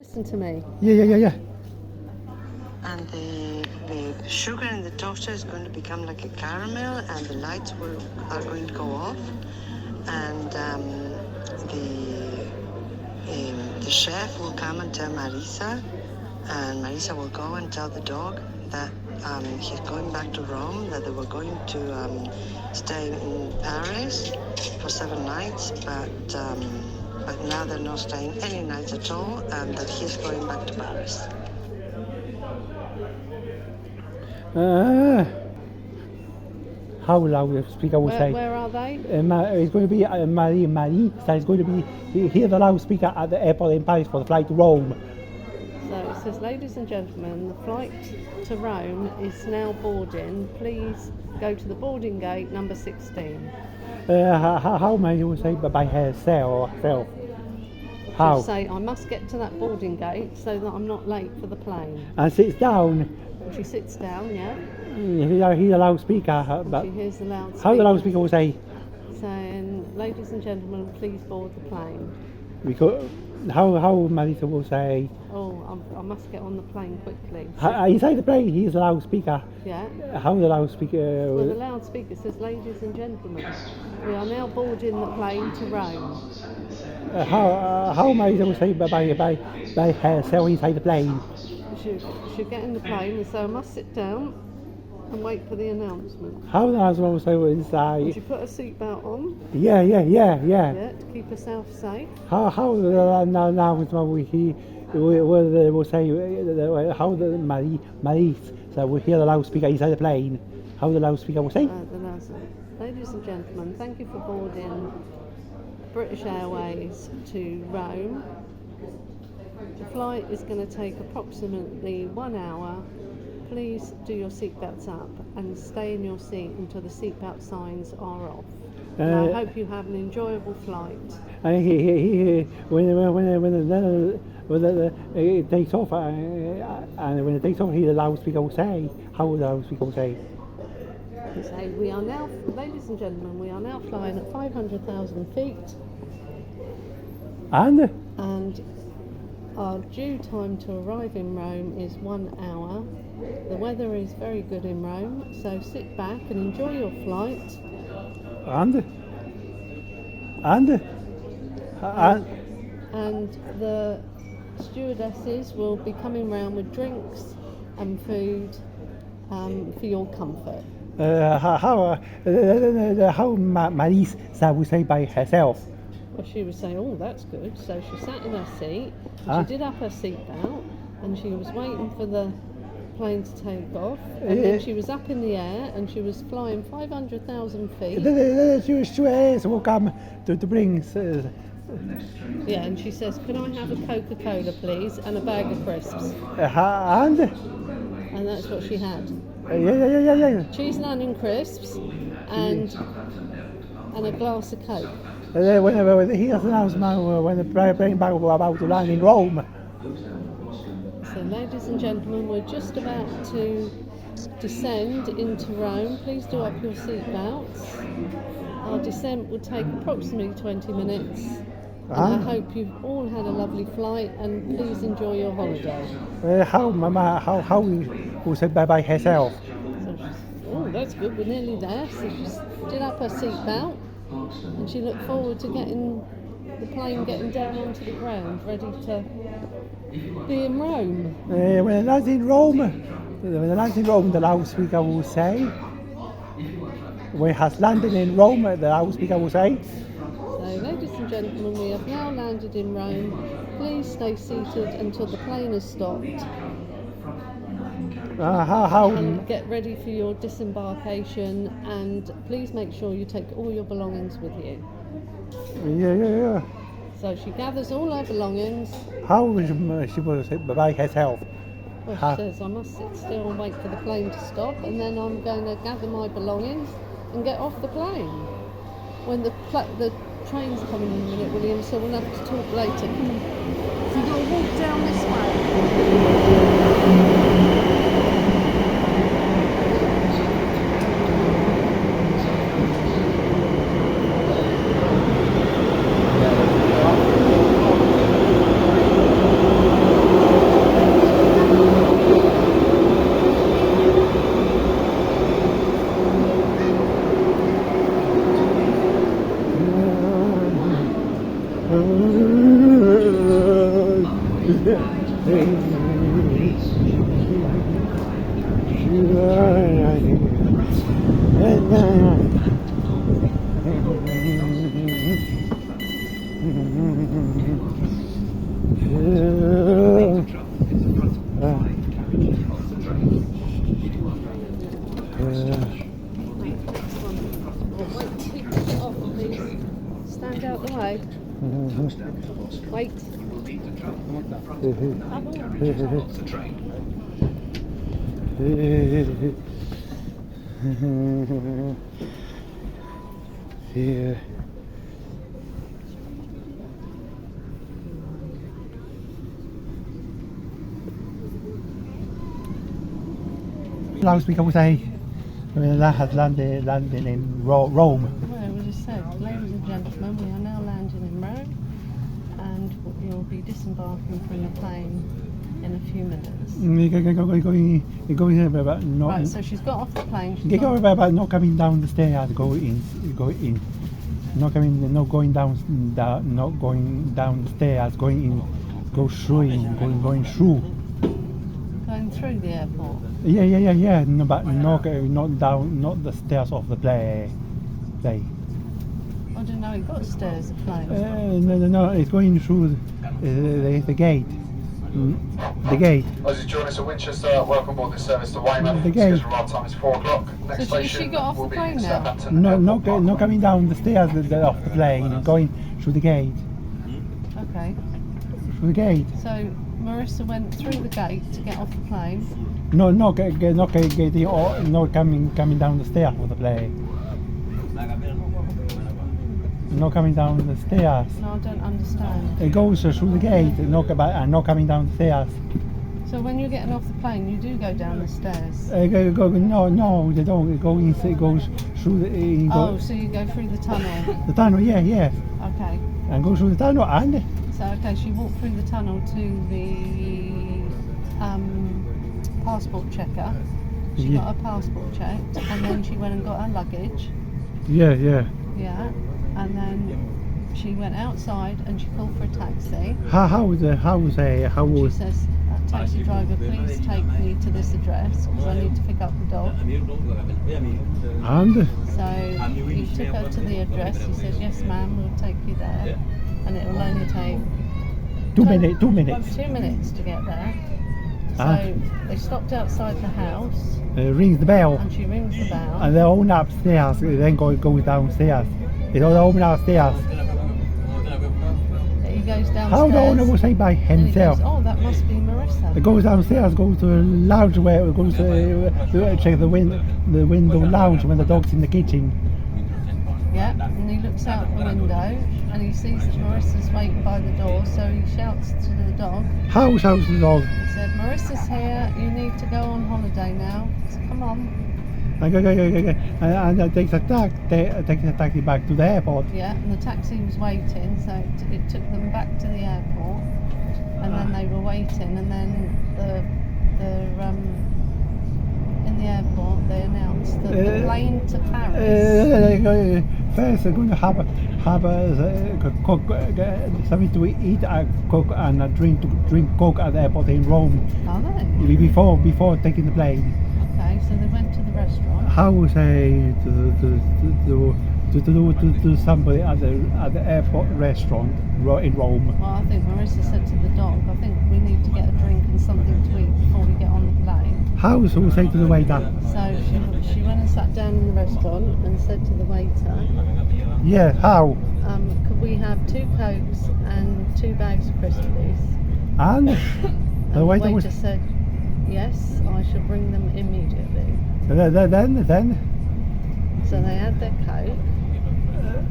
Listen to me. Yeah. And the sugar in the toaster is going to become like a caramel, and the lights are going to go off, and the chef will come and tell Marisa, and Marisa will go and tell the dog that he's going back to Rome, that they were going to stay in Paris for 7 nights, but now they're not staying any nights at all, and that he's going back to Paris. How loudspeaker will say? Where are they? It's going to be Marie. So it's going to be hear the loudspeaker at the airport in Paris for the flight to Rome. So it says, ladies and gentlemen, the flight to Rome is now boarding. Please go to the boarding gate number 16. How may you say by herself? How? She'll say, I must get to that boarding gate so that I'm not late for the plane. And sits down. She sits down, yeah. Hear the loudspeaker. But She hears the loudspeaker. how the loudspeaker will say? Saying, ladies and gentlemen, please board the plane. Because how Marisa will say? Oh, I must get on the plane quickly. Inside the plane, here's the loudspeaker. Yeah. How the loudspeaker? Well, the loudspeaker says, ladies and gentlemen, we are now boarding the plane to Rome. How Marisa will say by herself inside the plane? She'll get in the plane and say, I must sit down and wait for the announcement. How the loudspeaker will say And inside? she put her seatbelt on, Yeah. yeah, to keep herself safe. How the announcement will say how the Marie so we hear the loudspeaker inside the plane. How the loudspeaker will say? Ladies and gentlemen, thank you for boarding British Airways to Rome. The flight is going to take approximately 1 hour. Please do your seatbelts up and stay in your seat until the seatbelt signs are off. And I hope you have an enjoyable flight. When it takes off, and when it takes off, the loudspeaker will say. How the loudspeaker will say? Say, we are now, ladies and gentlemen, we are now flying at 500,000 feet. And our due time to arrive in Rome is 1 hour. The weather is very good in Rome, so sit back and enjoy your flight. And the stewardesses will be coming round with drinks and food for your comfort. How Marisa will say by herself? Well, she was saying, oh, that's good. So she sat in her seat, she did up her seatbelt, and she was waiting for the plane to take off. And then she was up in the air, and she was flying 500,000 feet. The stewardess will come to bring. Yeah, and she says, can I have a Coca-Cola, please, and a bag of crisps? And that's what she had. Yeah. Cheese and onion crisps, and a glass of Coke. Whenever he hears the announcement when the plane back about to land in Rome. So, ladies and gentlemen, we're just about to descend into Rome. Please do up your seatbelts. Our descent will take approximately 20 minutes. And I hope you've all had a lovely flight, and please enjoy your holiday. How will say by herself? So oh, that's good. We're nearly there. So she did up her seatbelt, and she looked forward to getting the plane getting down onto the ground, ready to be in Rome. When it lands in Rome, the loudspeaker will say. When it has landed in Rome, the loudspeaker will say. So, ladies and gentlemen, we have now landed in Rome. Please stay seated until the plane has stopped. And get ready for your disembarkation, and please make sure you take all your belongings with you. Yeah. So she gathers all her belongings. How will she will say by herself? Well, she says, I must sit still and wait for the plane to stop, and then I'm going to gather my belongings and get off the plane. When the train's coming in a minute, William, so we'll have to talk later. So you'll walk down this way. Stand out the way. Wait. Yeah. Last week I was landing in Rome. Well, we just said, ladies and gentlemen, we are now landing in Rome, and you'll be disembarking from the plane in a few minutes. Going about not. Right, so she's got off the plane. She's Going about not coming down the stairs. Go in. Not going down the stairs. Going in. Go through. Going through. Going through the airport. Yeah. No, but not down, not the stairs of the plane. I didn't know it got stairs, the plane. No. It's going through the gate. The gate. As you join us at Winchester, welcome aboard this service to Weymouth. The gate. Scheduled arrival time is 4 o'clock. Next So she station got off will the be plane now? Southampton. Not coming down the stairs of the plane. Going through the gate. Okay. Through the gate. So Marissa went through the gate to get off the plane. Not getting or not coming down the stairs of the plane. Not coming down the stairs. No, I don't understand. It goes through the gate, not coming down the stairs. So when you're getting off the plane, you do go down the stairs. No, they don't. It goes through the. So you go through the tunnel. The tunnel, yeah, Okay. and go through the tunnel, and So okay, she walked through the tunnel to the passport checker. She got her passport checked, and then she went and got her luggage. yeah. Yeah. And then she went outside and she called for a taxi. How She was says, taxi driver, please take me to this address because I need to pick up the dog. and So he took her to the address. He said, yes ma'am, we'll take you there. And it will only take 2 minutes. 2 minutes to get there. So they stopped outside the house Rings the bell, and she rings the bell. and they open upstairs. Then go downstairs. They don't open upstairs. He goes downstairs. How the owner will say by and he himself? goes, oh, that must be Marissa. It goes downstairs, goes to the lounge where it goes to check the window lounge when the dog's in the kitchen. Yeah, and he looks out the window and he sees that Marissa's waiting by the door, so he shouts to the dog. How's the dog? He said, Marissa's here, you need to go on holiday now, so come on. And takes a taxi back to the airport. Yeah, and the taxi was waiting, so it took them back to the airport, and then they were waiting, and then in the airport they announced that the plane to Paris. First, they're going to have cook, something to eat, cook and drink coke at the airport in Rome Are they? before taking the plane. Okay, so they went to the restaurant. How was I to somebody at the airport restaurant in Rome? Well, I think Marissa said to the dog, I think we need to get a drink and something to eat before we get on the plane. How was I say to the waiter? So she went and sat down in the restaurant and said to the waiter, Yeah, how? could we have 2 Cokes and 2 bags of crisps, please? And And the waiter was said, yes, I shall bring them immediately. then So they had their Coke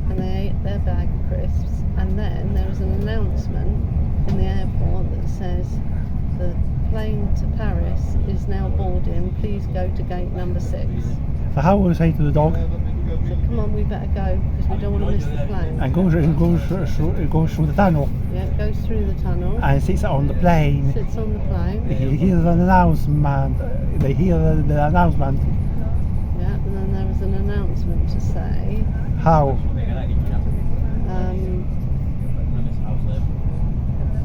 and they ate their bag of crisps, and then there was an announcement in the airport that says the plane to Paris is now boarding, please go to gate number 6. so how was I to the dog? So come on, we better go because we don't want to miss the plane. And goes through the tunnel Yeah, it goes through the tunnel, and sits on the plane. sits on the plane. He hears an announcement. They hear the announcement. Yeah, and then there was an announcement to say,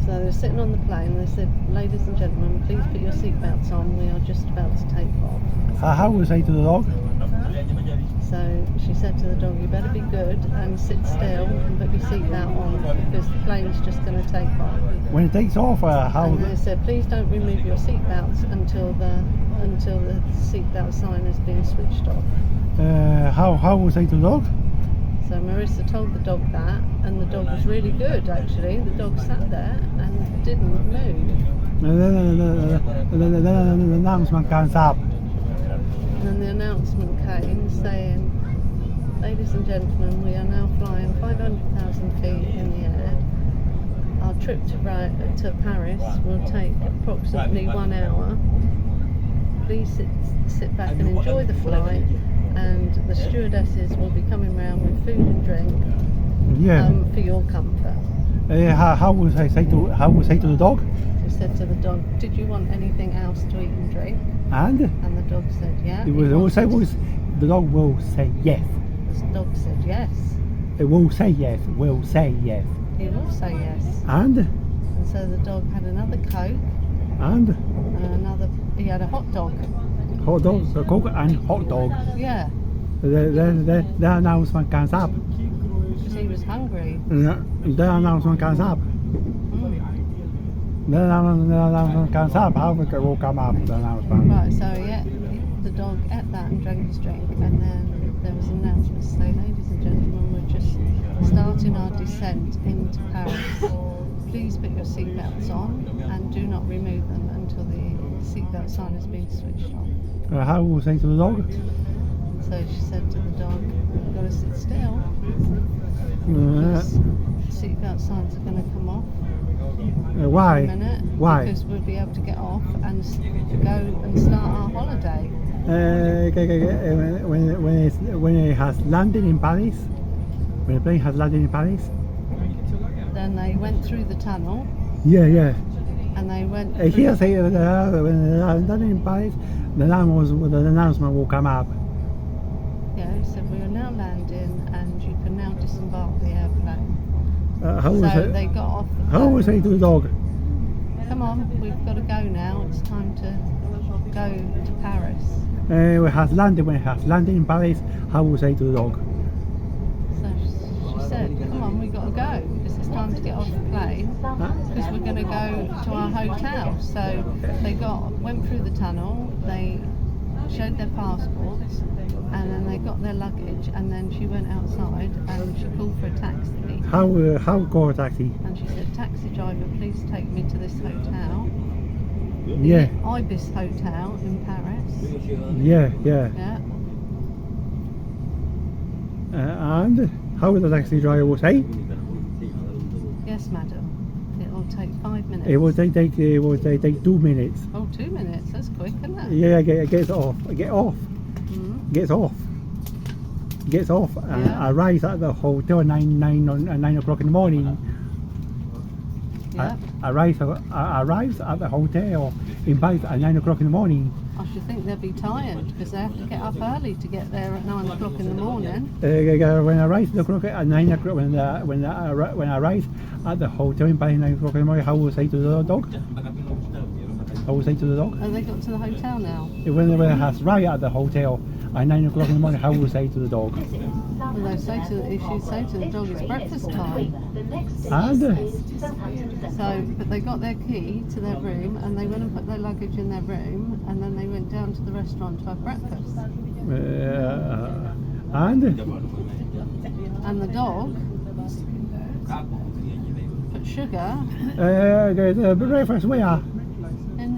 So they're sitting on the plane. They said, "Ladies and gentlemen, please put your seatbelts on. We are just about to take off." How would I say to the dog? So she said to the dog, "You better be good and sit still and put your seatbelt on because the plane's just going to take off." When it takes off, how? And they said, "Please don't remove your seatbelts until the seatbelt sign has been switched off." How would I say to the dog? So Marissa told the dog that, and the dog was really good actually. The dog sat there and didn't move. The announcement comes up. And then the announcement came saying, "Ladies and gentlemen, we are now flying 500,000 feet in the air. Our trip to Paris will take approximately 1 hour. Please sit back and enjoy the flight, and the stewardesses will be coming around with food and drink for your comfort." How would I say to the dog? She said to the dog, "Did you want anything else to eat and drink?" And And the dog said, "Yeah." the dog will say yes. The dog said yes. It will say yes. Will say yes. He will say yes. And So the dog had another Coke and he had a hot dog. hot dog, the Coke and hot dog. Yeah, The announcement comes up. because he was hungry. The announcement comes up. The announcement comes up. How will come up? The announcement. Right, so yeah, the dog ate that and drank his drink, and then there was an announcement to say, "Ladies and gentlemen, we're just starting our descent into Paris. Please put your seatbelts on and do not remove them until the seatbelt sign has been switched on." How will I say to the dog? So she said to the dog, "You've got to sit still. Seatbelt signs are going to come off Why? in a minute. Why? Because we'll be able to get off and go and start our holiday." When it has landed in Paris, when the plane has landed in Paris. Then they went through the tunnel Yeah. and they went Here say when it has landed in Paris, the announcement will come up. Yeah, he said, "We are now landing and you can now disembark the airplane." How will So they got off the How will I plane. say to the dog? "Come on, we've got to go now. It's time to go to Paris." When it has landed in Paris, how will I say to the dog? So she said, "Come on, we've got to go because it's time to get off the plane because we're going to go to our hotel." So they went through the tunnel, they showed their passports, and then they got their luggage, and then she went outside and she called for a taxi. How call a taxi? And she said, "Taxi driver, please take me to this hotel." Yeah. The Ibis Hotel in Paris. Yeah. Yeah. And how will the taxi driver say? "Yes, madam. It will take 5 minutes." It will take 2 minutes. Oh, 2 minutes. That's quick, isn't it? Yeah, gets off. Mm. Gets off. Yeah. Arrives at the hotel at 9 o'clock in the morning. Yeah. Arrives at the hotel in Paris at 9 o'clock in the morning. I should think they'll be tired because they have to get up early to get there at 9 o'clock in the morning. When I arrive at 9 o'clock, when I arrive at the hotel in Paris at 9 o'clock in the morning, how will I say to the dog? I will say to the dog. And they got to the hotel now. When it has arrived at the hotel at 9 o'clock in the morning, how will I say to the dog? Well, they say if you say to the dog it's breakfast time. And But they got their key to their room and they went and put their luggage in their room and then they went down to the restaurant to have breakfast. And the dog put sugar the breakfast where?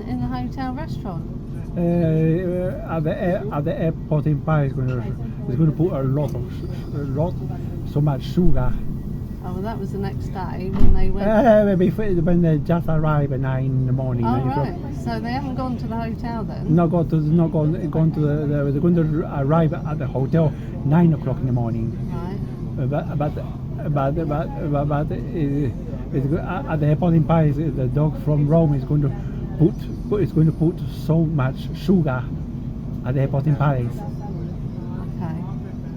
in the hotel restaurant. At the airport in Paris, it's going to put so much sugar. Oh, well, that was the next day when they went. When they just arrived at 9 in the morning. Oh, right. So they haven't gone to the hotel then? Not gone to they're going to arrive at the hotel 9 o'clock in the morning. Right. But at the airport in Paris, the dog from Rome is going to put so much sugar at the airport in Paris. Okay.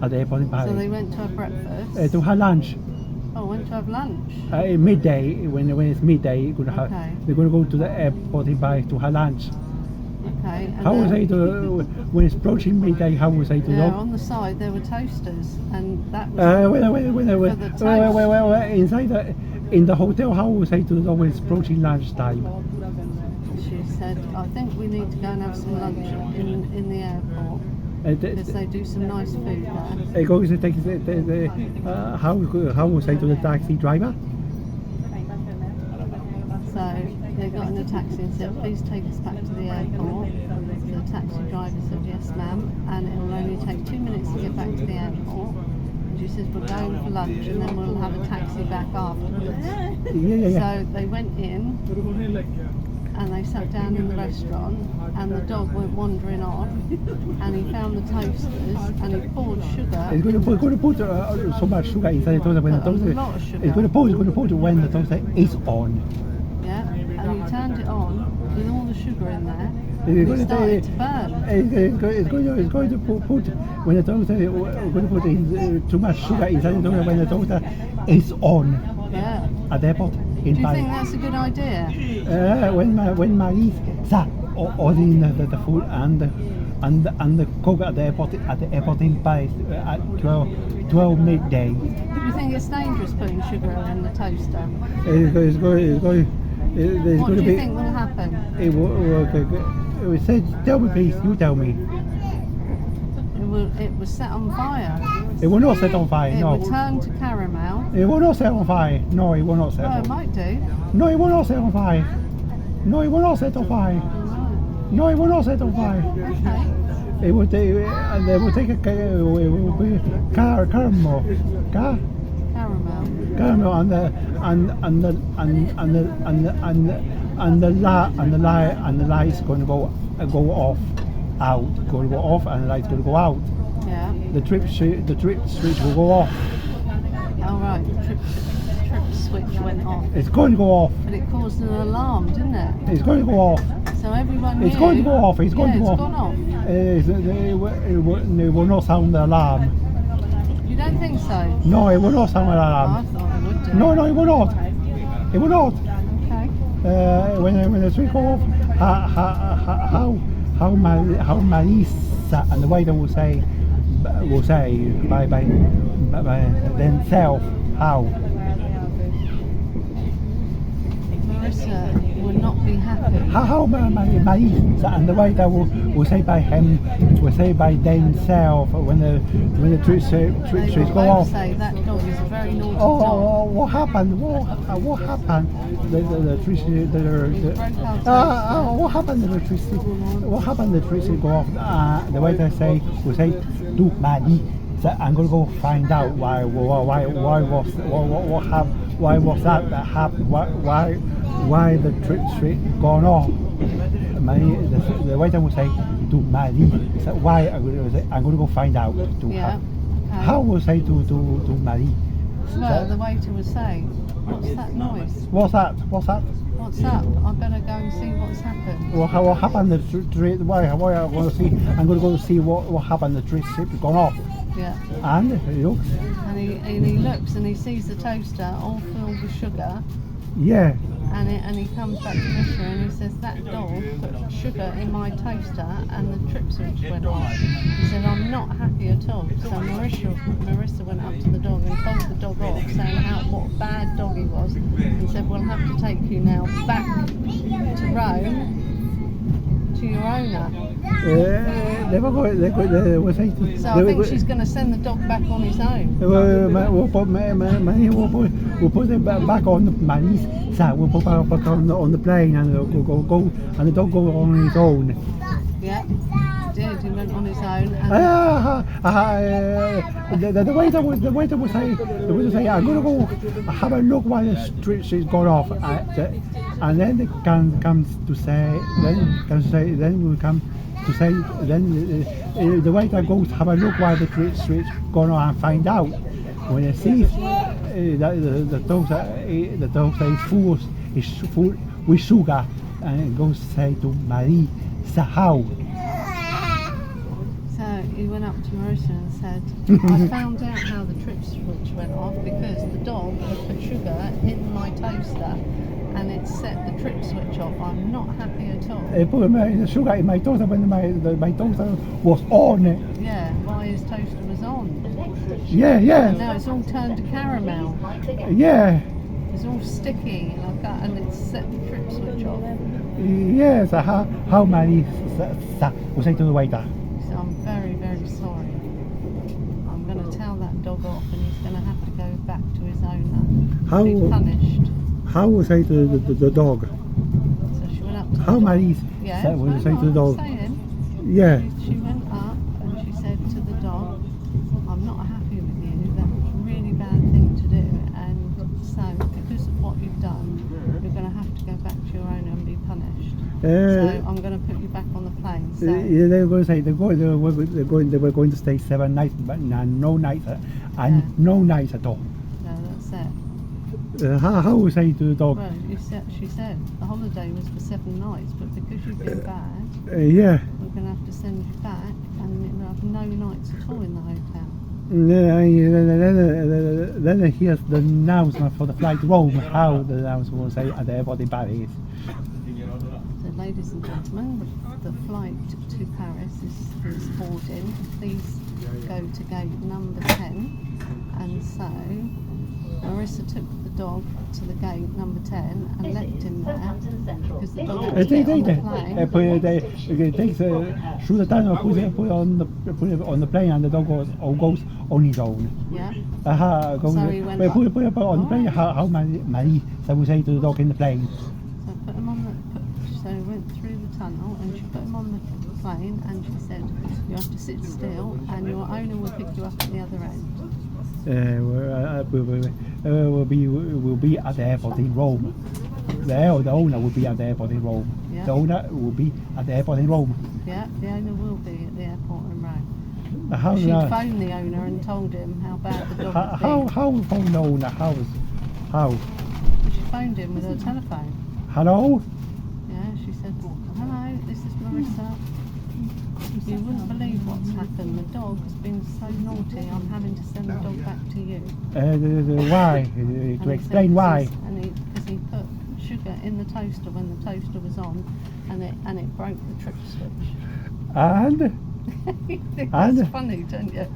At the airport in Paris. So they went to have breakfast. To have lunch. Oh, went to have lunch. Midday, when it's midday, Okay. they're going to go to the airport in Paris to have lunch. Okay. And How was then- I to, when it's approaching midday, how was I to Yeah, know? on the side there were toasters, and that was Inside in the hotel, how was I to know when it's approaching lunchtime? She said, I think we need to go and have some lunch in the airport because they do some nice food there. Goes to take how was I to the taxi driver? So they got in a taxi and said, please take us back to the airport. The taxi driver said, yes ma'am, and it will only take 2 minutes to get back to the airport. And she says, we're going for lunch and then we'll have a taxi back afterwards. Yeah. So they went in and they sat down in the restaurant and the dog went wandering off and he found the toasters and he poured sugar. It's going to put so much sugar inside the toaster when the Put a toaster. lot of sugar. It's going to put when the toaster is on. Yeah, and he turned it on with all the sugar in there. It's And going it to started to burn. It's going to put when the toaster going to put in, too much sugar inside the toaster when the toaster is on Yeah. at the airport Do in you Paris. think that's a good idea? When Marisa ordering the food and the coke at the airport in Paris at 12 midday. Do you think it's dangerous putting sugar in the toaster? It's going What to do you be. think will happen? It said, tell me please, you tell me. It was set on fire. It will not set on fire, It no. would turn to caramel. It will not set on fire. No, it will not set Well, on it fire. might do. No, it will not set on fire. No, it will not set on fire. Right. No, it will not set on fire. Okay. It will take, and they will take it will be caramel, Caramel. caramel, and the light's going to go off, going to go off, and the light's going to go out. Yeah. The trip switch will go off. All right. The trip switch went off, It's going to go off. but it caused an alarm, didn't it? It's going to go off. So everyone knew. It's going to go off. It's going yeah, to go it's off. gone off. It will not sound the alarm. You don't think so? No, it will not sound the Oh, I alarm. thought it would do. No, it will not. It will not. Okay. When the switch go off, how Marisa and the waiter will say by themselves how. Marissa will not be happy. How Marisa and the waiter will say by him, will say by themselves when the trip They switch will go both off. say that dog is a very naughty dog. Oh, what happened? What happened? The electricity. What happened? The electricity. What happened? The electricity go off. The waiter will say to Maddie. So I'm gonna go find out why was that happened? Why the trip street gone off? The waiter will say to Maddie. So why I'm gonna go find out to Yeah. her. Okay. How will say to Maddie? Well, the waiter would say, "What's that noise? What's that? What's up? I better go and see what's happened." What happened? The tree. Why I want to see? I'm going to go to see what happened. The tree ship gone off. Yeah. And he looks. And he looks and he sees the toaster all filled with sugar, Yeah. and he comes back to Marissa and he says, "That dog put sugar in my toaster and the trip switch went off." He said, "I'm not happy at all." So Marissa went up to the dog and told the dog off, saying what a bad dog he was, and said, "We'll have to take you now back to Rome to your owner." They will say. So I think she's going to send the dog back on his own. We'll put it back on the Marisa. We'll put back on the plane and go and the dog go on his own. Yeah, he did. He went on his own. And The waiter would say, I'm gonna go have a look while the street she's gone off, and then they comes to say, the waiter goes have a look while the street's gone on and find out. When he sees the toaster is full with sugar, and it goes say to Marie, how? so he went up to Marissa and said, I found out how the trip switch went off because the dog had put sugar in my toaster and it set the trip switch off. I'm not happy at all. Put the sugar in my toaster when my toaster was on. Yeah, while his toaster was on. Yeah, yeah. And now it's all turned to caramel. Yeah. It's all sticky like that and it's set the trip switch off. Yes, how many will say to the waiter? So I'm very, very sorry. I'm going to tell that dog off and he's going to have to go back to his owner. How- Be punished. How will say to the dog? So she went up to How the many Yeah, will say to the dog? Saying, Yeah. she went up and she said to the dog, I'm not happy with you. That was a really bad thing to do. And so, because of what you've done, you're going to have to go back to your owner and be punished. So I'm going to put you back on the plane. So They were going to say they were going to stay 7 nights, but no nights, and no nights at all. no, that's it. How will say to the dog? Well, she said the holiday was for 7 nights, but because you've been bad, Yeah. we're going to have to send you back, and we'll have no nights at all in the hotel. Then here's the announcement for the flight to Rome. How the announcement will say at the airport in Paris. So, ladies and gentlemen, the flight to Paris is boarding. Please go to gate number 10. And so, Marissa took the dog to the gate number 10 and left him there because the dog had to get on the plane. They takes through the tunnel, put it on the plane, and the dog goes on his own. Yeah. So he went put it on the plane. How many? So we say to the dog in the plane. So put him on so he went through the tunnel and she put him on the plane and she said, you have to sit still and your owner will pick you up at the other end. Will be at the airport in Rome. The owner will be at the airport in Rome. Yeah. The owner will be at the airport in Rome. Yeah, the owner will be at the airport in Rome. How She'd phoned the owner and told him how bad the dog had been. how phone the owner? How? She phoned him with her telephone. Hello? Yeah, she said, hello, this is Marissa. You wouldn't believe what's happened. The dog has been so naughty, I'm having to send the dog back to you. Why? And To he explain said, why. Because he put sugar in the toaster when the toaster was on and it broke the trip switch. And? You think And? that's funny, don't you?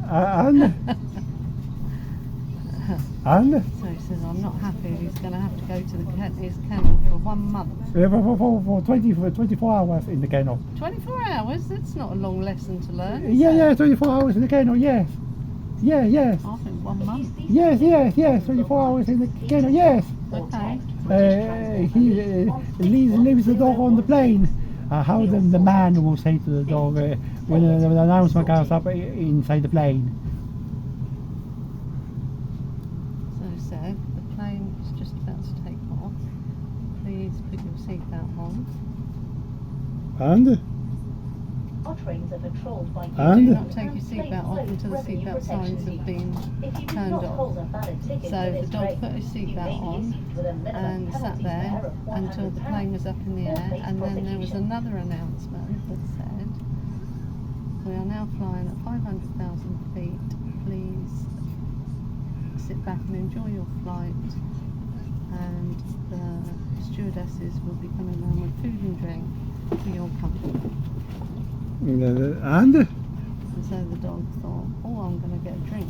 And? So he says, I'm not happy. He's going to have to go to his kennel for 1 month. For 24 hours in the kennel. 24 hours? That's not a long lesson to learn. is Yeah, it? 24 hours in the kennel, yes. Yes. I think 1 month. Yes, 24 hours in the kennel, yes. Okay. He leaves the dog on the plane. How then the man will say to the dog when the announcement comes up inside the plane. So he said, the plane is just about to take off. Please put your seatbelt on. And? Trains are patrolled by And? Do not take your seatbelt off until the seatbelt signs have been turned off. So the dog put his seatbelt on and sat there until the plane was up in the air, and then there was another announcement that said, we are now flying at 500,000 feet. Please sit back and enjoy your flight, and the stewardesses will be coming around with food and drink for your comfort. And? And so the dog thought, oh, I'm going to get a drink.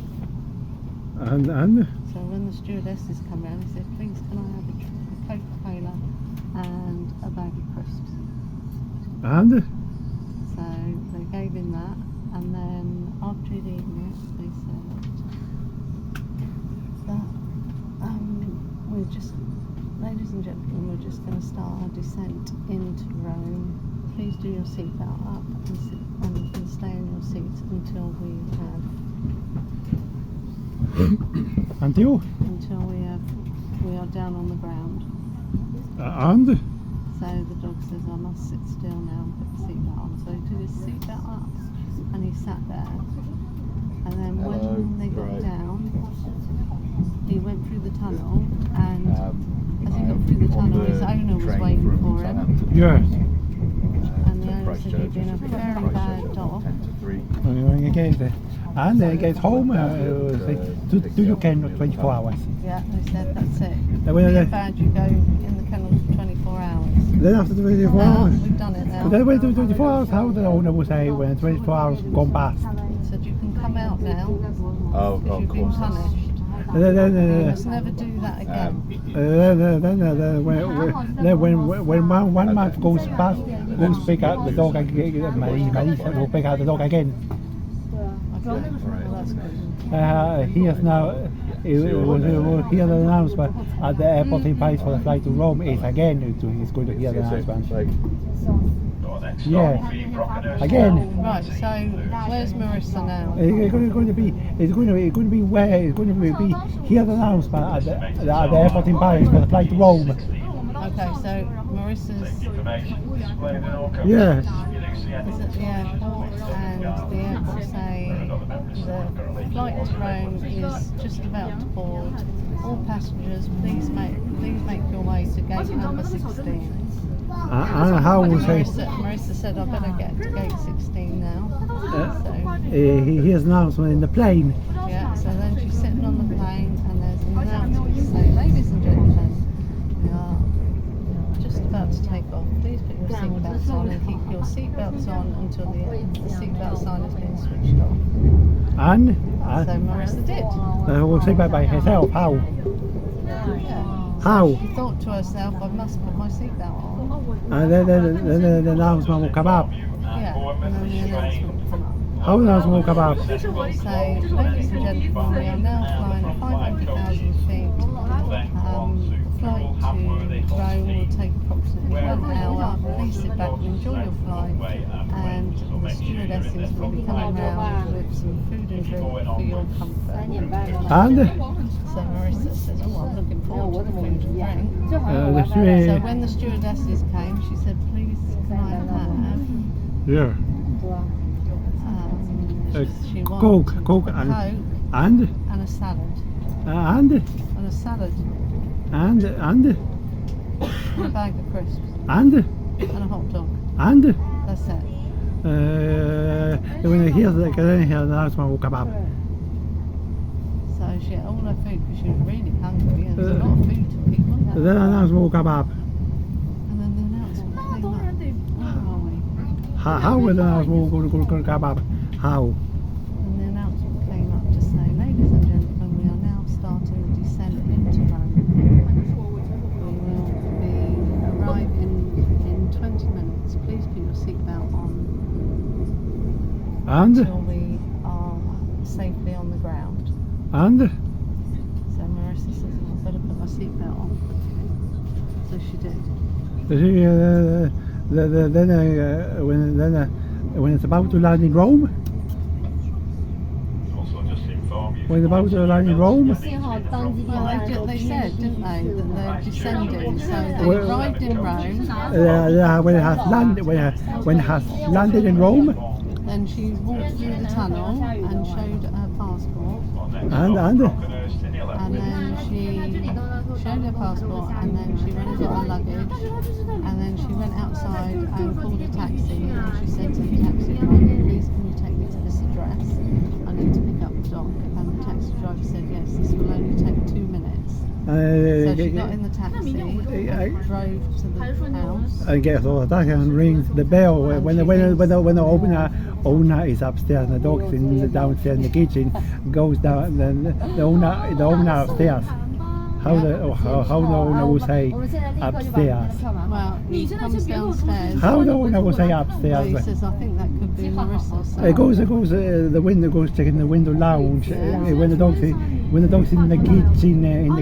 And? So when the stewardesses come round, he said, please can I have a Coca-Cola and a bag of crisps? And? So they gave him that, and then after he'd eaten it, they said that we're just, ladies and gentlemen, we're just going to start our descent into Rome. Please do your seatbelt up and stay in your seats until we are down on the ground. And? So the dog says, I must sit still now and put the seatbelt on. So he took his seatbelt up and he sat there. And then when they got down, he went through the tunnel, and as he got through the tunnel, his owner was waiting for him. Yes. And the owner said he'd been a very bad dog When it gets, and then it gets home, say, do you can 24 hours? Yeah, they said that's it. When Really they- bad, you go in the kennel for 24 hours. Then after 24 Now, hours, we've done it now. then when 24 hours, how the owner will say when 24 hours gone past? Said you can come out now Oh, because of you've been course. punished. Then, You must never do that again. when 1 month goes past, goes pick up the dog again. Marisa will pick out the dog again. Okay. Well, that's good. He has now. He will hear the announcement at the airport in Paris for the flight to Rome. Is again he's going to hear the announcement. Yeah, again. Right, so where's Marissa now? It's going to be where it's going to be hear the announcement at the airport in Paris for the flight to Rome. Okay, so Marissa's Yeah. is at the airport, and the airport say the flight to Rome is just about to board. All passengers, please make your way to gate number 16. And how will say Marissa said I better get to gate 16 now. So he hears an announcement in the plane. yeah, so then she's sitting on the plane, and there's an announcement to say, ladies and gentlemen, we are just about to take off. Please put your seatbelts on and keep your seatbelts on until the seatbelt sign has been switched off. And So Marissa did. will say by herself. How? Yeah. How? She thought to herself, I must put my seatbelt on. And then the announcement will come up. Yeah, and then the announcement will come up. How the announcement will come up? Say, ladies and gentlemen, we are now flying at 500,000 feet. The flight to Rome will take approximately 1 hour. Please sit back and enjoy your flight. And the stewardesses will be coming round with some food and drink for your comfort. And So Marissa says, oh, I'm looking forward to the food and drink. the So steward, when the stewardesses came, she said, please can I have yeah, she wanted Coke a and Coke and and a salad. and And a salad and and a bag of crisps and and a hot dog. and That's it. when they hear the announcement will come up. So she ate all her food because she was really hungry and there's a lot of food to eat, wasn't The there? announcement will come up. And then the announcement came up. Where are we? How will the announcement will come up? How? And the announcement came up to say, ladies and gentlemen, we are now starting the descent into Rome. We will be arriving in 20 minutes. Please put your seatbelt on And until we are safely on the ground. and So Marissa says, I better put my seatbelt on. So she did. when it's about to land in Rome, when it's about to land in Rome, Well, they said, didn't they, that they're descending. So they Well- arrived in Rome. when it has landed, when it has landed in Rome, Then she walked through the tunnel and showed her passport. and And then she showed her passport, and then she went and got her luggage, and then she went outside and called a taxi, and she said to the taxi driver, please can you take me to this address? I need to pick up the dog. And the taxi driver said, yes, this will only take 2 minutes. So she got in the taxi and drove to the house. I guess all that and rings the bell when the owner is upstairs and the dog is in the downstairs in the kitchen, goes down, then the owner upstairs. How the owner will say upstairs? Well, he comes downstairs. How the owner will say Well, upstairs? he says, I think that could be Marissa. So It goes the window goes checking the window lounge when the dog's in the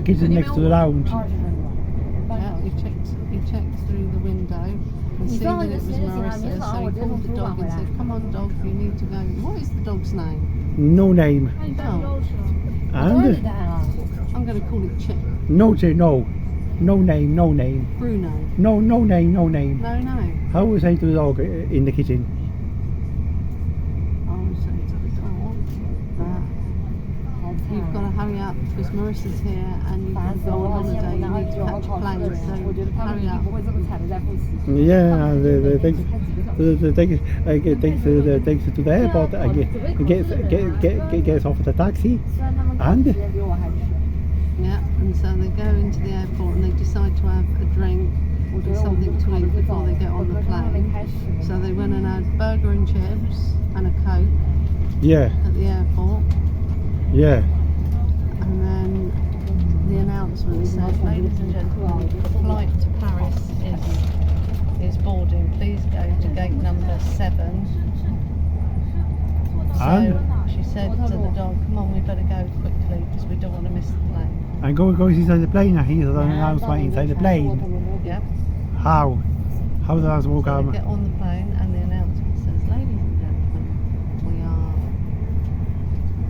kitchen next to the lounge. well, he checked through the window and seen that it was Marissa, so he called the dog and said, come on dog, you need to go. What is the dog's name? No name. Oh, And I'm going to call it Chip. no name. Bruno. No name. No. How will say to the dog in the kitchen? I would say to the dog that you've got to hurry up because Marissa's here and you can go on holiday. You need to catch a plane, so hurry up. Yeah, the thing. takes it to the airport and gets off the taxi, and Yeah, and so they go into the airport and they decide to have a drink and something to eat before they get on the plane. So they went and had burger and chips and a Coke yeah, at the airport, yeah. and then the announcement said, ladies and gentlemen, the flight to Paris is boarding. Please go to gate number 7. So And? she said to the dog, come on, we better go quickly because we don't want to miss the plane. And goes inside the plane, and he's an announcement inside the plane. Yep. How does that work So out? they get on the plane and the announcement says, ladies and gentlemen,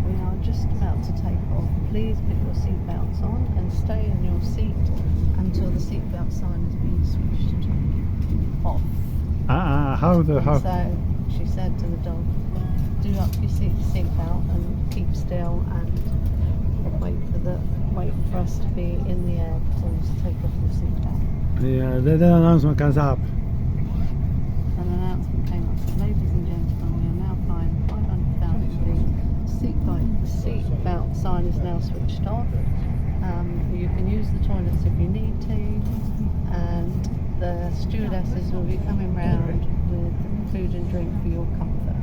we are just about to take off. Please put your seatbelts on and stay in your seat until the seatbelt sign has been switched off. How? So she said to the dog, do up your seatbelt and keep still and wait for us to be in the air before you take off your seatbelt. Yeah, the announcement comes up. An announcement came up, said, ladies and gentlemen, we are now flying 500,000 feet. The seatbelt sign is now switched off. You can use the toilets if you need to, and the stewardesses will be coming round with food and drink for your comfort.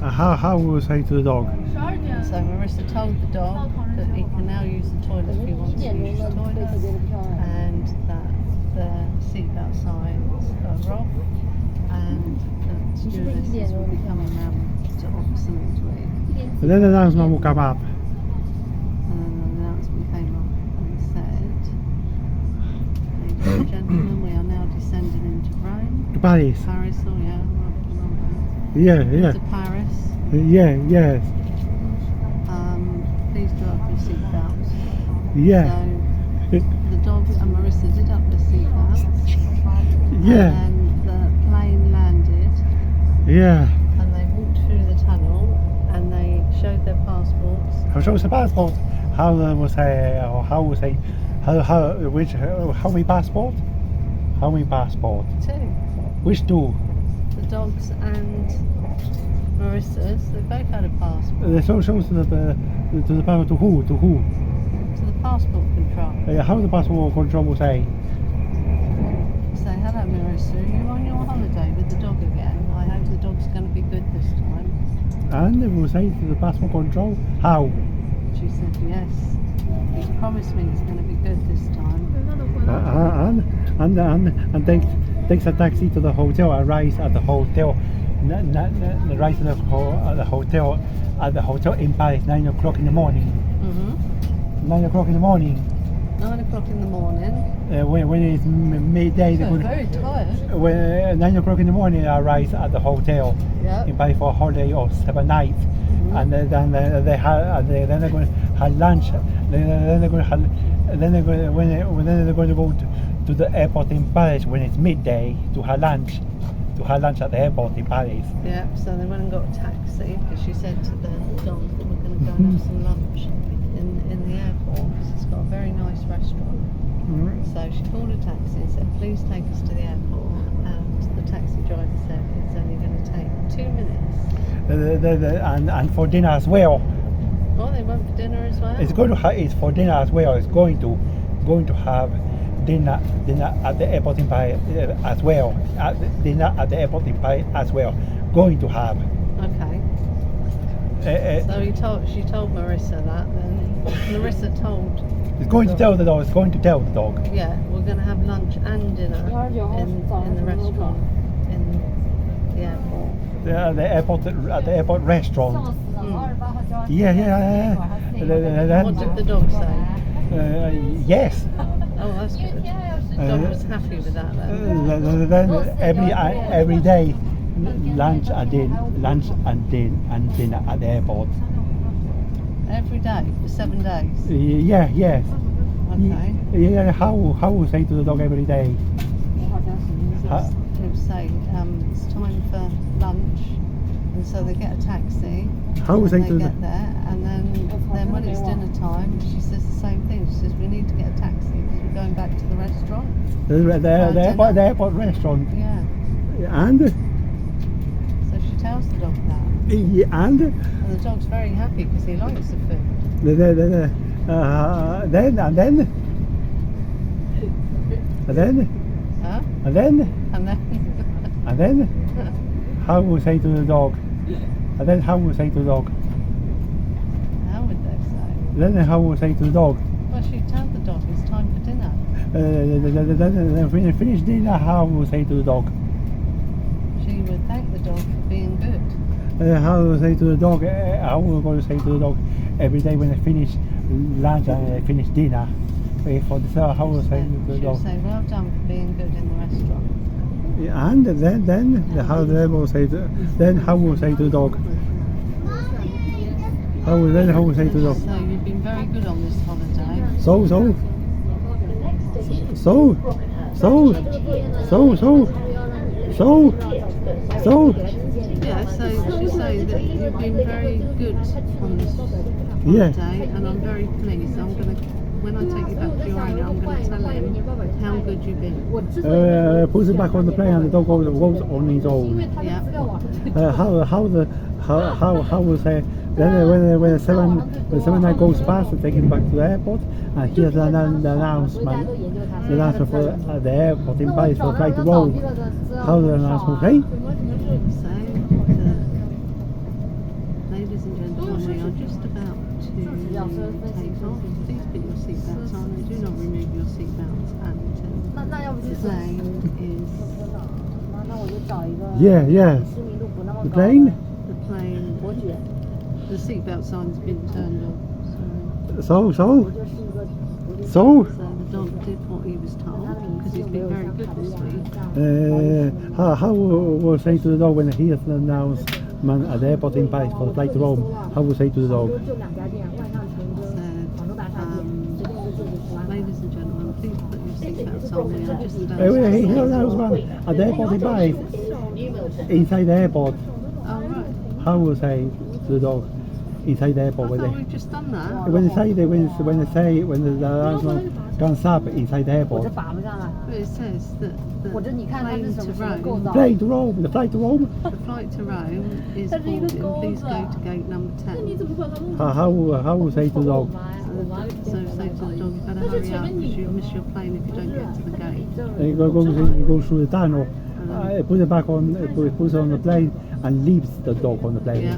How will I say to the dog? So Marissa told the dog that he can now use the toilet if he wants to use the toilet, and that the seatbelt signs are off, and the stewardesses will be coming round to offer something to eat. And then the announcement will come up. And then the announcement came up and said, ladies and gentlemen, we are now descending into Rome. To Paris. Paris, oh yeah, Yeah. to Paris. Yes. Please do up your seatbelts. Yeah. So the dog and Marissa did up the seatbelts. Yeah. And then the plane landed Yeah. and they walked through the tunnel and they showed their passports. How shows the passport? How many passport? How many passport? 2. Which two? The dogs and Marissa's, they both had a passport. The shows to the passport to who? To the passport control. How the passport control will say? Say, hello Marissa, are you on your holiday with the dog again? I hope the dog's going to be good this time. And they will say to the passport control, how? She said, yes. He's promised me it's going to be good this time. And takes a taxi to the hotel, arrives at the hotel. Arrives at the hotel in Paris, 9 o'clock in the morning. 9 o'clock in the morning. 9 o'clock in the morning. When it's midday, So very tired. when 9 o'clock in the morning, arrives at the hotel Yep. in Paris for a holiday of 7 nights, and then they're going to have lunch. Then they're going to go to the airport in Paris when it's midday to have lunch. At the airport in Paris. Yep, so they went and got a taxi because she said to the dog that we're going to go and have some lunch in the airport because it's got a very nice restaurant. So she called a taxi and said, please take us to the airport, and the taxi driver said it's only going to take 2 minutes. And for dinner as well. Oh, they went for dinner as well? It's for dinner as well. It's going to have dinner at the airport in Paris as well. Dinner at the airport in Paris as well. Going to have. Okay. So she told Marissa that, then Marissa told. It's going to tell the dog. It's going to tell the dog. Yeah, we're going to have lunch and dinner in the restaurant in the airport. At the airport restaurant. Yeah. What did the dog say? Yes. Oh, that's good. The dog was happy with that then. Then every day, lunch and dinner at the airport. Every day for 7 days. Yes. Okay. Yeah. How will say to the dog every day? He'll say it's time for lunch, and so they get a taxi. How will say They to the get there, and then when it's dinner time, she says the same thing. She says we need to get a taxi because we're going back to the restaurant. the airport restaurant? Yeah. And allows the dog that. And And the dog's very happy because he likes the food. then and then Huh? and then And then? and then how will say to the dog? And then how will say to the dog? How would they say? Then how will say to the dog? Well, she'd tell the dog it's time for dinner. Then when they finish dinner, how will say to the dog? She would thank the dog for being good. How will say to the dog? How will going to say to the dog every day when they finish lunch and they finish dinner? For dessert, how will say to the She'll dog? say, well done for being good in the restaurant. And then how they will say to, then how will say to the dog? How will say to the dog? So you've been very good on this holiday. So Yeah, so she'll say that you've been very good on this Yeah. holiday, and I'm very pleased. When I take you back to your owner, I'm going to tell him how good you've been. Puts it back on the plane and the dog goes on his own. Yeah. How will say then when the 7 goes past, they take him back to the airport and here's the announcement for the airport in Paris for flight to Rome. How the announcement say? So, ladies and gentlemen, we are just about to take off. Please put your seatbelts on and do not remove your seatbelts until the plane is Yeah. The plane? the seatbelt sign's been turned off. So So the dog did what he was told because he's been very good this week. how will say to the dog when he hears the announcement at the airport in Paris for the flight to Rome? How will say to the dog? So, ladies and gentlemen, please put your seatbelts on. We are just about to He hears the announcement at the airport in Paris, inside the airport. Oh, right. How will say to the dog inside the airport I when thought they we've just done that. when the announcement comes up inside the airport? But it says that the plane to Rome, Plane to Rome, the flight to Rome. the flight to Rome is boarding. Please go to gate number 10. How will say to the dog? So say to the dog, you better hurry up because you'll miss your plane if you don't get to the gate. Go through the tunnel, put it back on, puts it on the plane and leaves the dog on the plane. Yeah.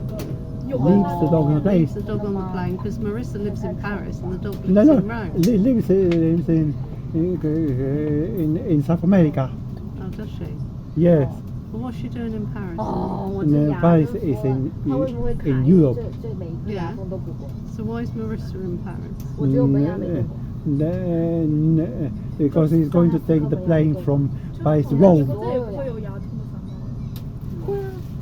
Leaves the dog on the plane. Leaves the dog on the plane because Marissa lives in Paris and the dog lives No, in Rome. lives in South America. Oh, does she? Yes. Well, what's she doing in Paris? And Paris is in Europe. Yeah. So why is Marissa in Paris? Because he's going to take the plane from Paris to Rome.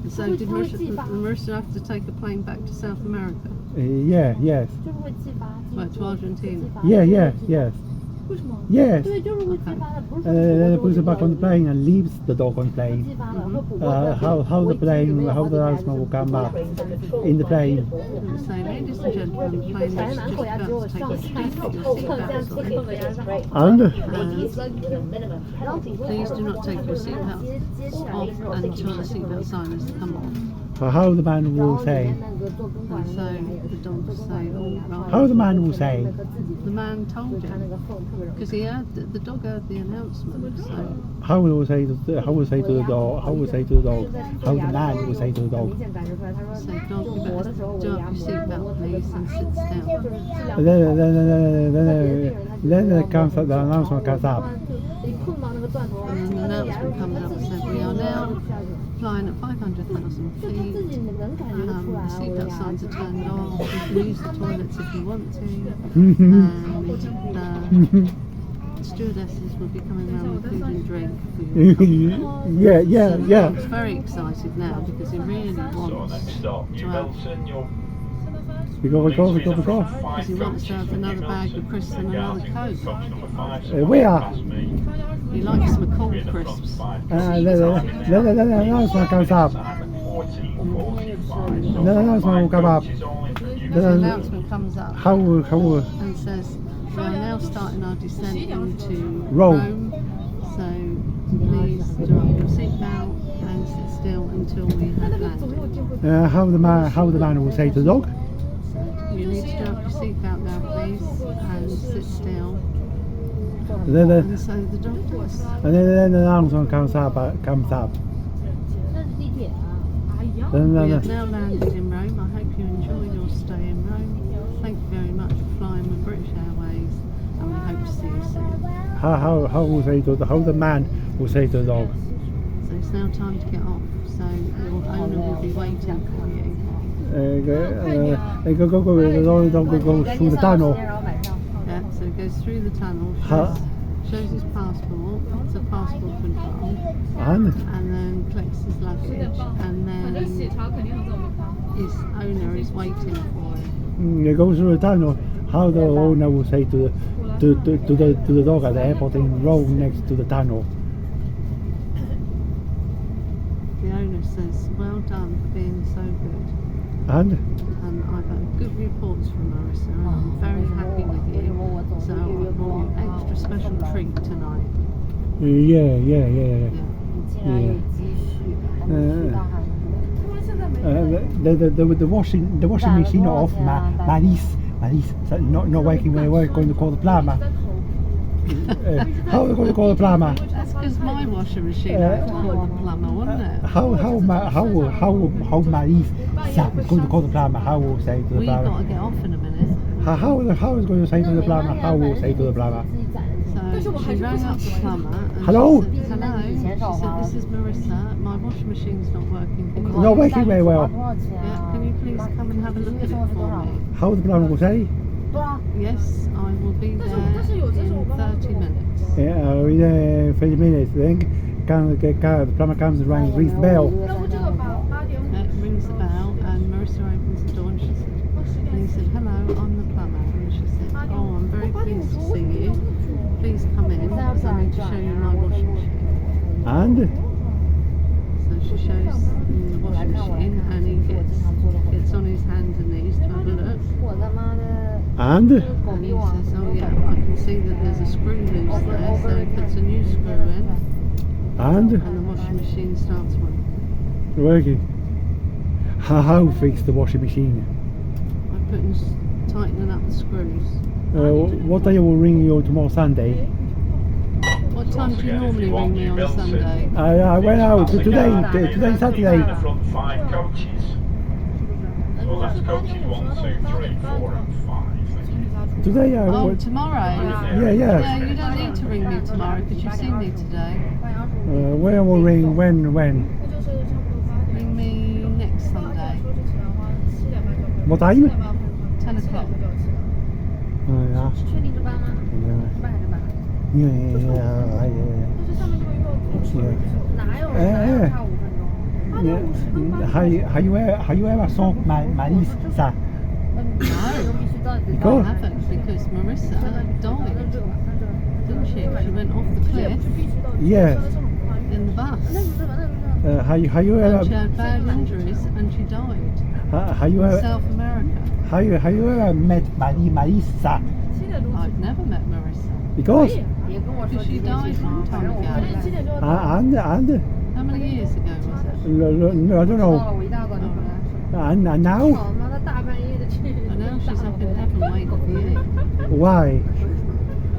So did Marissa have to take a plane back to South America? Yes. Like to Argentina? Yes. Yes. Okay. Then he puts it back on the plane and leaves the dog on the plane. How the announcement will come up in the plane. So, ladies and gentlemen, the plane is just about to take off. Please put your seatbelts on. And Please do not take your seatbelt off until the seatbelt sign has come off. how the man will say. And so the dog will say, oh, right. How the man will say. The man told you. Because the dog heard the announcement. So How will say to the dog? How will say to the dog? How the man will say to the dog? say, dog, you better do up your seatbelt, please, and sit down. Then the announcement comes up. And then the announcement comes up and says, we are now flying at 500,000 feet. The seatbelt signs are turned off. You can use the toilets if you want to. And the stewardesses will be coming around with food and drink for you. Yeah. He's very excited now because he really wants to have, We go. because he wants to have another bag of crisps and another Coke. Where? He likes McCall crisps. Then the announcement comes up. The announcement will come up. The announcement comes up How will and says, we are now starting our descent into Rome. So please do up your seatbelt and sit still until we have landed. How the man will say to the dog? You need to strap your seatbelt now, please, and sit still. Then And so the dog does. and then the announcement comes up. Then We have now landed in Rome. I hope you enjoy your stay in Rome. Thank you very much for flying with British Airways, and we hope to see you soon. how will say to the how the man will say to the dog? So it's now time to get off. So your owner will be waiting for you. The dog go through the tunnel. Yeah, so he goes through the tunnel, Huh? shows his passport to passport control, And and then collects his luggage, and then his owner is waiting for him. he goes through the tunnel. How the owner will say to the dog at the airport in Rome next to the tunnel. The owner says, "Well done for being so good." And I've had good reports from Marissa, and I'm very happy with you. So I brought you an extra special treat tonight. yeah. Yeah. The washing machine of Maris, so not working very well. Going to call the plumber. How are we going to call the plumber? That's because my washing machine had to call the plumber, wasn't it? How Maris is going to call the plumber? How will say to the We've got to plumber? get off in a minute. How is going to say to the plumber? How will say to the plumber? So she rang up the plumber and Hello? she said, hello. She said, this is Marissa. My washing machine's not working. Can you, Not working very well. yeah, can you please come and have a look at it for me? How the plumber will say? Yes, I will be there in 30 minutes. Yeah, in 30 minutes. Then the plumber comes and rings the bell. It rings the bell and Marissa opens the door and she said, and he said, hello, I'm the plumber. And she said, oh, I'm very pleased to see you. Please come in because I need to show you my washing machine. And So she shows him the washing machine and he gets on his hands and knees to have a look. and And he says, oh yeah, I can see that there's a screw loose there. So he puts a new screw in and the washing machine starts working. How fix the washing machine? I'm tightening up the screws. What day will ring you tomorrow Sunday? What time do you normally ring me on Sunday? I went out today Saturday. From 5 coaches. So that's coaches 1, 2, 3, 4 and 5. Today I Oh, went. tomorrow? Yeah. Yeah, you don't need to ring me tomorrow because you've seen me today. Where will ring? When? Ring me next Sunday, What time? 10 o'clock. Yeah. Have you ever saw Marisa? No, I haven't because Marissa died, didn't she? She went off the cliff Yes. in the bus. Have you And she ever? had bad injuries and she died Have you in ever? South America. Have you ever met Marisa? I've never met Marissa Because because she died a long time ago. and How many years ago was it? I don't know. And now And now she's up in heaven waiting for you. why?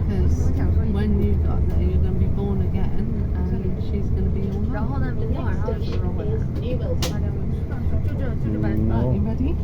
Because when you got there, you're going to be born again, and she's going to be your mum. Right, you ready?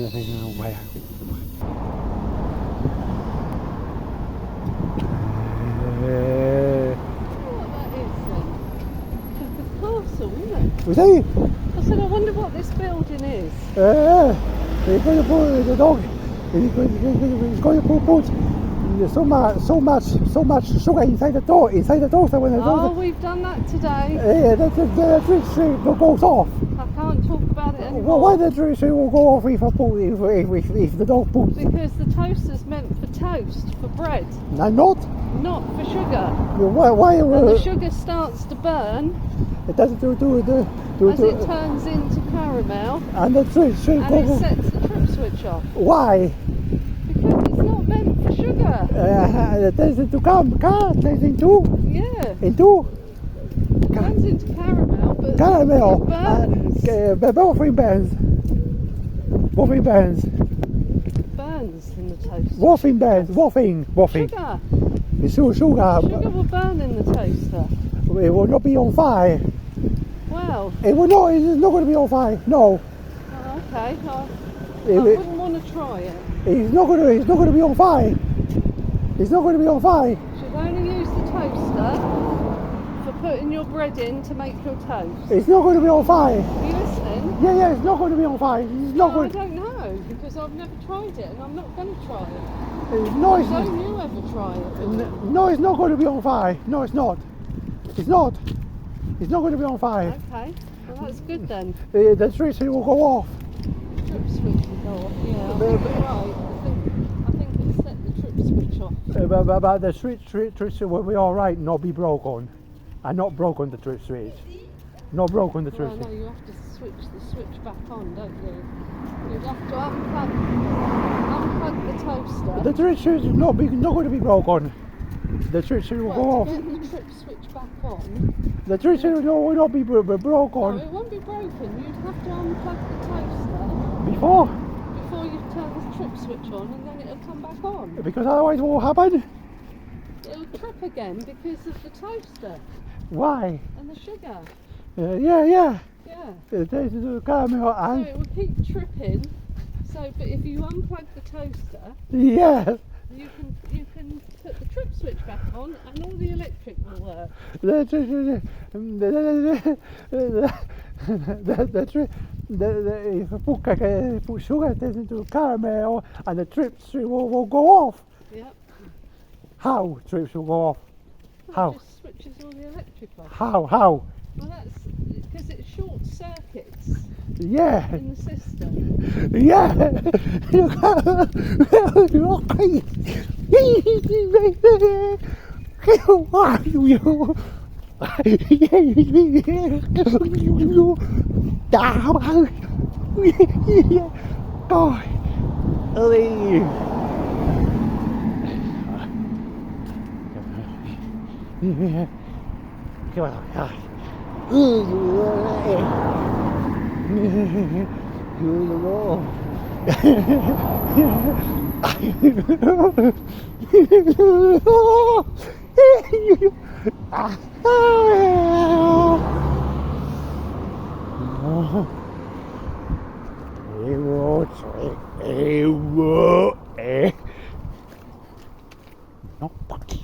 think wow. What that is then? The castle, isn't it? Was he? I said, I wonder what this building is. He's going to put the dog. He's going to put so much sugar inside the toaster when Oh, we've done that today. the tree goes off. I can't talk about it anymore. Well, why the tree will go off if the dog poops? Because the toaster's meant for toast, for bread, No, not. not for sugar. Why? And the sugar starts to burn It doesn't as it turns into caramel, and the tree and it goes. sets the trip switch off. Why? Because it's not meant for sugar. It turns into turns into Yeah, it turns into caramel, but caramel. it burns. Both burns. Burns in the toaster. Waffing burns. Waffing. Sugar. It's sugar. Sugar will burn in the toaster. It will not be on fire. Well, It will not. It's not going to be on fire. No. oh, okay. I It- wouldn't want to try it. It's not going to. It's not going to be on fire. It's not going to be on fire. Should only use the toaster for putting your bread in to make your toast. It's not going to be on fire. Are you listening? Yeah. It's not going to be on fire. It's not No, I going. don't know, because I've never tried it and I'm not going to try it. No, it's Don't you ever try it? no. It's not going to be on fire. No, it's not. It's not. It's not going to be on fire. Okay, well that's good then. The switch will go off. Trip switch will go off. Yeah, I think you're right. I think it set the trip switch off. But the switch will be all right. Not be broken. And not broken the trip switch. Not broken the trip Well, no, switch. you have to switch the switch back on, don't you? You'd have to unplug the toaster. The trip switch is not going to be broken. The trip switch will go Well, off. to get the trip switch back on. The trip switch will not be No, broken it won't be broken. You'd have to unplug the toaster before. before you turn the trip switch on, and then it'll come back on. Because otherwise what will happen? It'll trip again because of the toaster Why? and the sugar. Yeah. Yeah. There's the caramel So and it will keep tripping. So, but if you unplug the toaster, yeah. you can put the trip switch back on, and all the electric will work. The if you put sugar it turns into caramel and the trips will go off. Yep. How trips will go off? How? It just switches all the electric off. How? Well, that's because it short circuits Yeah. in the system. Yeah. No, Bucky.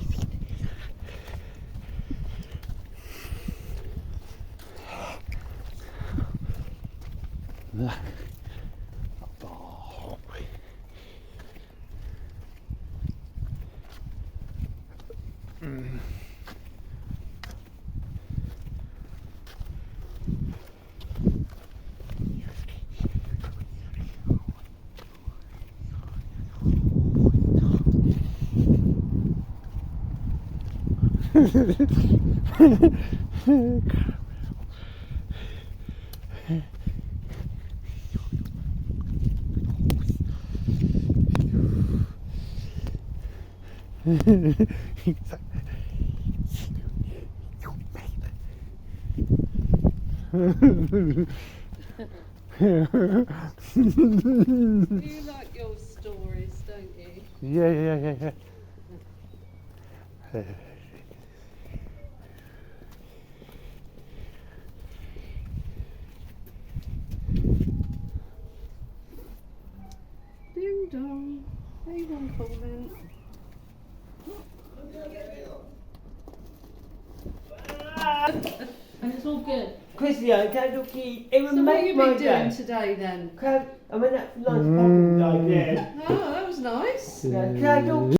You like your stories, don't you? Yeah. darling. How you doing, Colin? And it's all good. Chrissy, can look it would So what have make you my been doing day. today then? I went out for lunch popping like that. Oh, that was nice. Can I talk